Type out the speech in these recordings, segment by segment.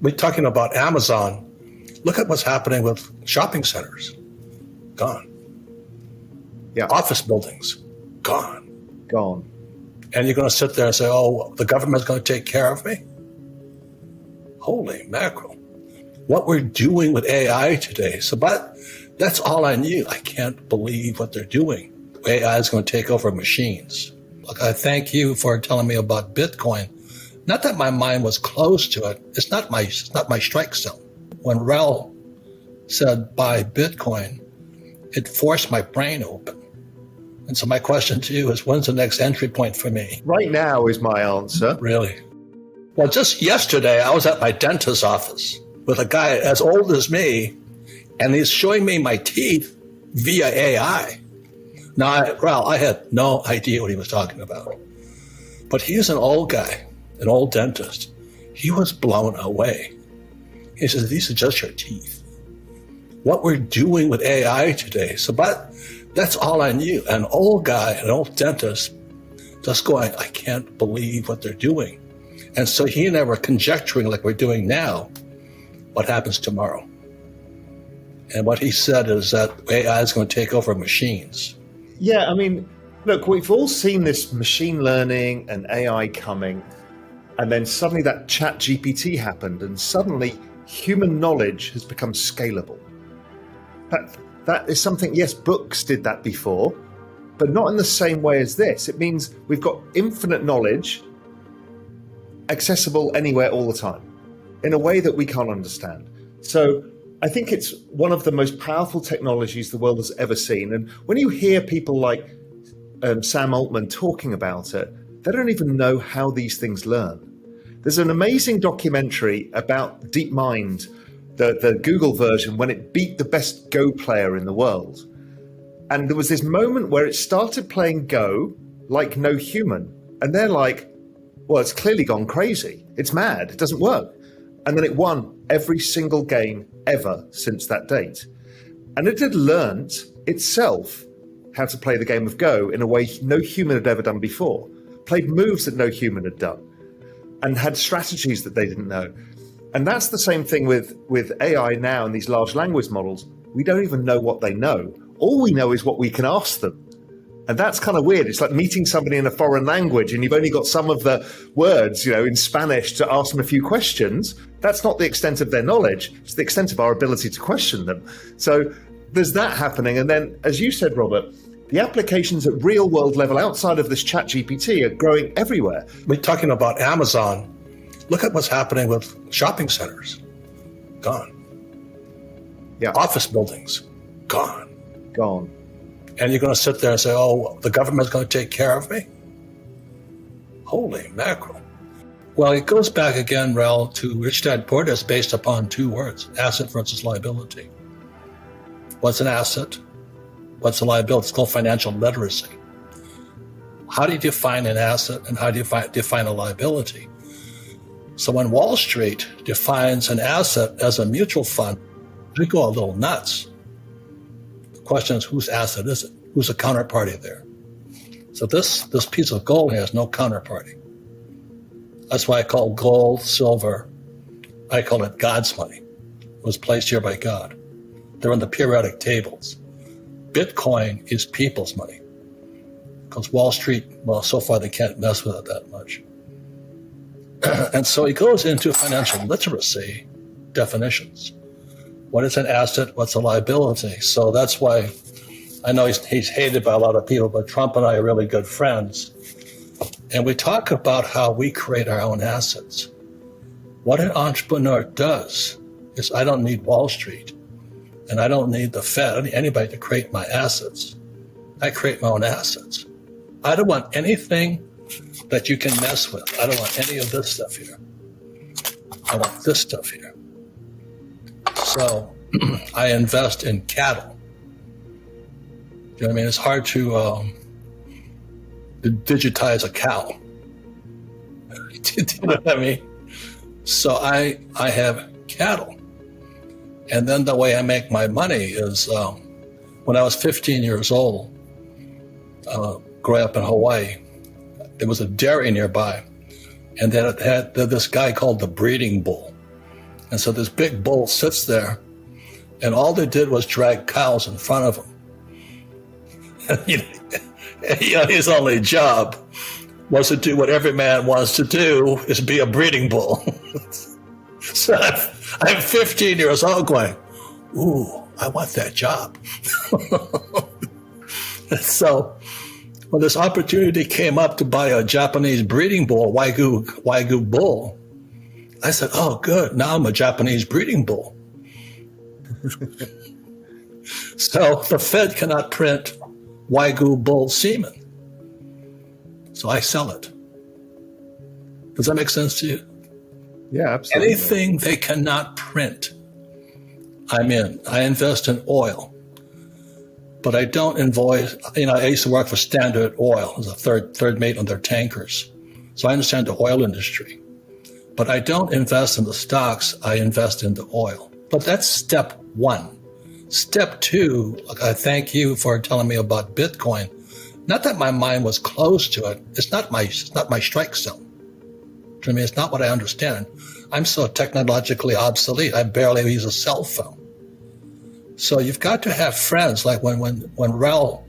We're talking about Amazon. Look at what's happening with shopping centers. Gone. Yeah. Office buildings. Gone. Gone. And you're going to sit there and say, oh, the government's going to take care of me? Holy mackerel. What we're doing with AI today. But that's all I knew. I can't believe what they're doing. AI is going to take over machines. Look, I thank you for telling me about Bitcoin. Not that my mind was closed to it. It's not my strike zone. When Rel said buy Bitcoin, it forced my brain open. And so my question to you is, when's the next entry point for me? Right now is my answer. Really? Well, just yesterday, I was at my dentist's office with a guy as old as me, and he's showing me my teeth via AI. Now, Rel, I had no idea what he was talking about. But he's an old guy, an old dentist. He was blown away. He says, these are just your teeth. What we're doing with AI today. But that's all I knew. An old guy, an old dentist, just going, I can't believe what they're doing. And so he and I were conjecturing, like we're doing now, what happens tomorrow. And what he said is that AI is going to take over machines. Yeah, I mean, look, we've all seen this machine learning and AI coming, and then suddenly that chat GPT happened, and suddenly human knowledge has become scalable. That is something, yes, books did that before, but not in the same way as this. It means we've got infinite knowledge accessible anywhere all the time in a way that we can't understand. So I think it's one of the most powerful technologies the world has ever seen. And when you hear people like Sam Altman talking about it, they don't even know how these things learn. There's an amazing documentary about DeepMind, the Google version, when it beat the best Go player in the world. And there was this moment where it started playing Go like no human. And they're like, well, it's clearly gone crazy. It's mad. It doesn't work. And then it won every single game ever since that date. And it had learned itself how to play the game of Go in a way no human had ever done before, played moves that no human had done, and had strategies that they didn't know. And that's the same thing with AI now and these large language models. We don't even know what they know. All we know is what we can ask them. And that's kind of weird. It's like meeting somebody in a foreign language and you've only got some of the words, in Spanish to ask them a few questions. That's not the extent of their knowledge. It's the extent of our ability to question them. So there's that happening. And then, as you said, Robert, the applications at real world level outside of this chat GPT are growing everywhere. We're talking about Amazon. Look at what's happening with shopping centers. Gone. Yeah. Office buildings. Gone. Gone. And you're going to sit there and say, oh, the government's going to take care of me? Holy mackerel. Well, it goes back again, Rel, to Rich Dad Poor Dad, based upon two words, asset versus liability. What's an asset? What's a liability? It's called financial literacy. How do you define an asset and how do you define a liability? So when Wall Street defines an asset as a mutual fund, they go a little nuts. The question is, whose asset is it? Who's the counterparty there? So this piece of gold has no counterparty. That's why I call gold, silver, I call it God's money. It was placed here by God. They're on the periodic tables. Bitcoin is people's money. Because Wall Street, well, so far they can't mess with it that much. And so he goes into financial literacy definitions. What is an asset? What's a liability? So that's why I know he's hated by a lot of people, but Trump and I are really good friends. And we talk about how we create our own assets. What an entrepreneur does is I don't need Wall Street and I don't need the Fed, anybody to create my assets. I create my own assets. I don't want anything that you can mess with. I don't want any of this stuff here. I want this stuff here. So I invest in cattle. You know what I mean? It's hard to digitize a cow. Do you know what I mean? So I have cattle. And then the way I make my money is when I was 15 years old, growing up in Hawaii, there was a dairy nearby. And then it had this guy called the breeding bull. And so this big bull sits there, and all they did was drag cows in front of him. His only job was to do what every man wants to do, is be a breeding bull. So I'm 15 years old going, ooh, I want that job. So when this opportunity came up to buy a Japanese breeding bull, Wagyu bull, I said, oh, good, now I'm a Japanese breeding bull. So the Fed cannot print Wagyu bull semen. So I sell it. Does that make sense to you? Yeah, absolutely. Anything they cannot print, I'm in. I invest in oil. But I don't invoice, I used to work for Standard Oil as a third mate on their tankers. So I understand the oil industry. But I don't invest in the stocks, I invest in the oil. But that's step one. Step two, I thank you for telling me about Bitcoin. Not that my mind was closed to it. It's not my strike zone. I mean, it's not what I understand. I'm so technologically obsolete, I barely use a cell phone. So you've got to have friends. Like when Rel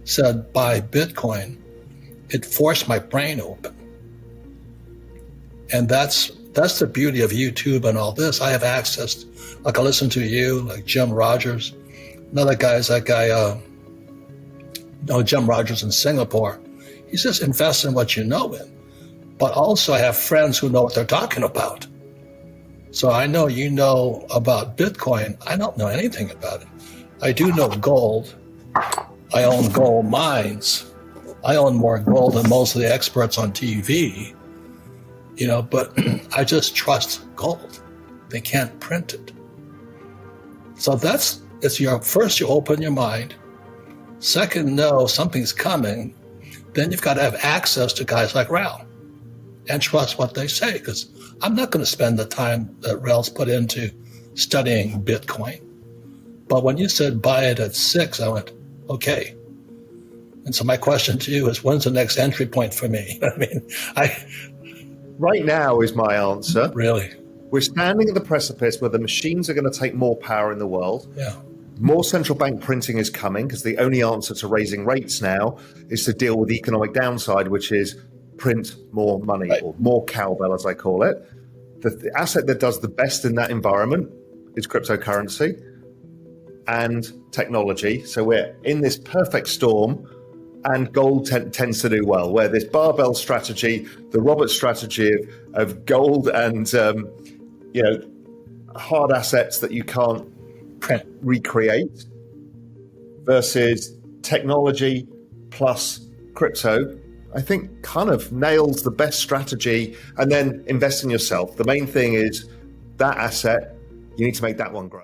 said buy Bitcoin, it forced my brain open. And that's the beauty of YouTube and all this. I have access. Like I listen to you, like Jim Rogers. Another guy is that guy, Jim Rogers in Singapore. He says invest in what you know in. But also I have friends who know what they're talking about. So I know you know about Bitcoin. I don't know anything about it. I do know gold. I own gold mines. I own more gold than most of the experts on TV, but I just trust gold. They can't print it. So first you open your mind. Second, know something's coming. Then you've got to have access to guys like Rel and trust what they say, because I'm not going to spend the time that Rel's put into studying Bitcoin. But when you said buy it at 6, I went, okay. And so my question to you is, when's the next entry point for me? Right now is my answer. Really? We're standing at the precipice where the machines are going to take more power in the world. Yeah. More central bank printing is coming, because the only answer to raising rates now is to deal with the economic downside, which is print more money, right, or more cowbell, as I call it. The asset that does the best in that environment is cryptocurrency and technology. So we're in this perfect storm, and gold tends to do well, where this barbell strategy, the Robert strategy of gold and hard assets that you can't recreate, versus technology plus crypto, I think kind of nails the best strategy. And then invest in yourself. The main thing is that asset, you need to make that one grow.